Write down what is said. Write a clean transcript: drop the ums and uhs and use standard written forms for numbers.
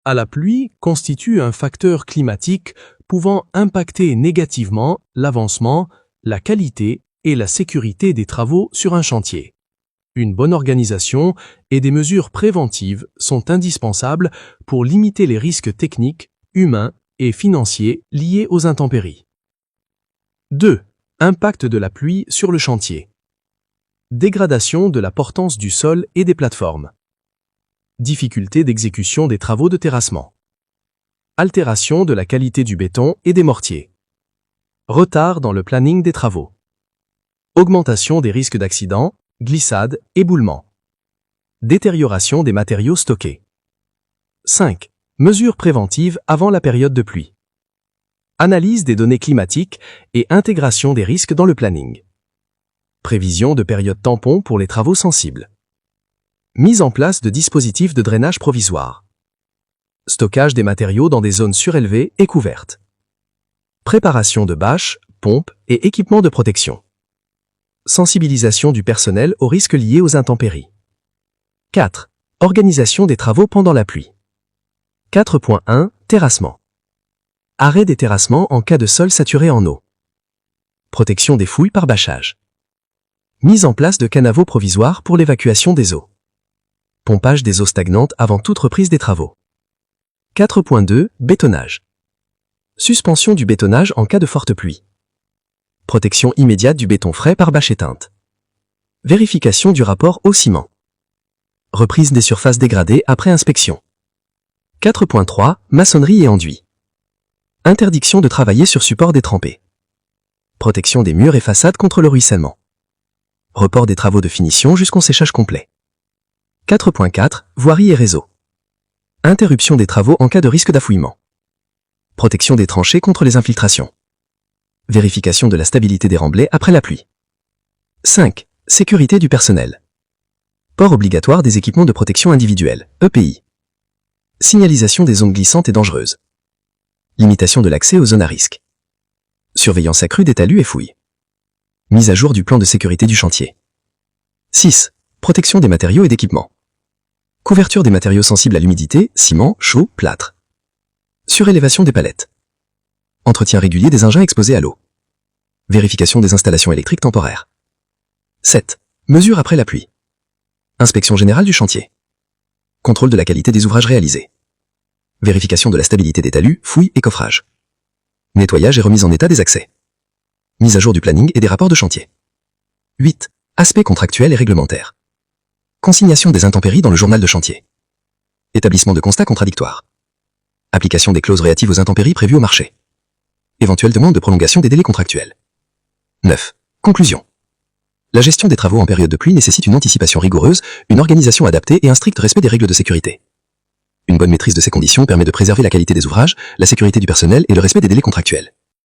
à la pluie constitue un facteur climatique pouvant impacter négativement l'avancement, la qualité et la sécurité des travaux sur un chantier. Une bonne organisation et des mesures préventives sont indispensables pour limiter les risques techniques, humains et financiers liés aux intempéries. 2. Impact de la pluie sur le chantier. Dégradation de la portance du sol et des plateformes. Difficulté d'exécution des travaux de terrassement. Altération de la qualité du béton et des mortiers. Retard dans le planning des travaux. Augmentation des risques d'accidents, glissades, éboulements. Détérioration des matériaux stockés. 5. Mesures préventives avant la période de pluie. Analyse des données climatiques et intégration des risques dans le planning. Prévision de périodes tampons pour les travaux sensibles. Mise en place de dispositifs de drainage provisoire. Stockage des matériaux dans des zones surélevées et couvertes. Préparation de bâches, pompes et équipements de protection. Sensibilisation du personnel aux risques liés aux intempéries. 4. Organisation des travaux pendant la pluie. 4.1. Terrassement. Arrêt des terrassements en cas de sol saturé en eau. Protection des fouilles par bâchage. Mise en place de canavaux provisoires pour l'évacuation des eaux. Pompage des eaux stagnantes avant toute reprise des travaux. 4.2. Bétonnage. Suspension du bétonnage en cas de forte pluie. Protection immédiate du béton frais par bâche éteinte. Vérification du rapport au ciment. Reprise des surfaces dégradées après inspection. 4.3. Maçonnerie et enduit. Interdiction de travailler sur support détrempé. Protection des murs et façades contre le ruissellement. Report des travaux de finition jusqu'au séchage complet. 4.4. Voirie et réseau. Interruption des travaux en cas de risque d'affouillement. Protection des tranchées contre les infiltrations. Vérification de la stabilité des remblais après la pluie. 5. Sécurité du personnel. Port obligatoire des équipements de protection individuelle, EPI. Signalisation des zones glissantes et dangereuses. Limitation de l'accès aux zones à risque. Surveillance accrue des talus et fouilles. Mise à jour du plan de sécurité du chantier. 6. Protection des matériaux et d'équipements. Couverture des matériaux sensibles à l'humidité, ciment, chaux, plâtre. Surélévation des palettes. Entretien régulier des engins exposés à l'eau. Vérification des installations électriques temporaires. 7. Mesures après la pluie. Inspection générale du chantier. Contrôle de la qualité des ouvrages réalisés. Vérification de la stabilité des talus, fouilles et coffrage. Nettoyage et remise en état des accès. Mise à jour du planning et des rapports de chantier. 8. Aspects contractuels et réglementaires. Consignation des intempéries dans le journal de chantier. Établissement de constats contradictoires. Application des clauses relatives aux intempéries prévues au marché. Éventuelle demande de prolongation des délais contractuels. 9. Conclusion. La gestion des travaux en période de pluie nécessite une anticipation rigoureuse, une organisation adaptée et un strict respect des règles de sécurité. Une bonne maîtrise de ces conditions permet de préserver la qualité des ouvrages, la sécurité du personnel et le respect des délais contractuels.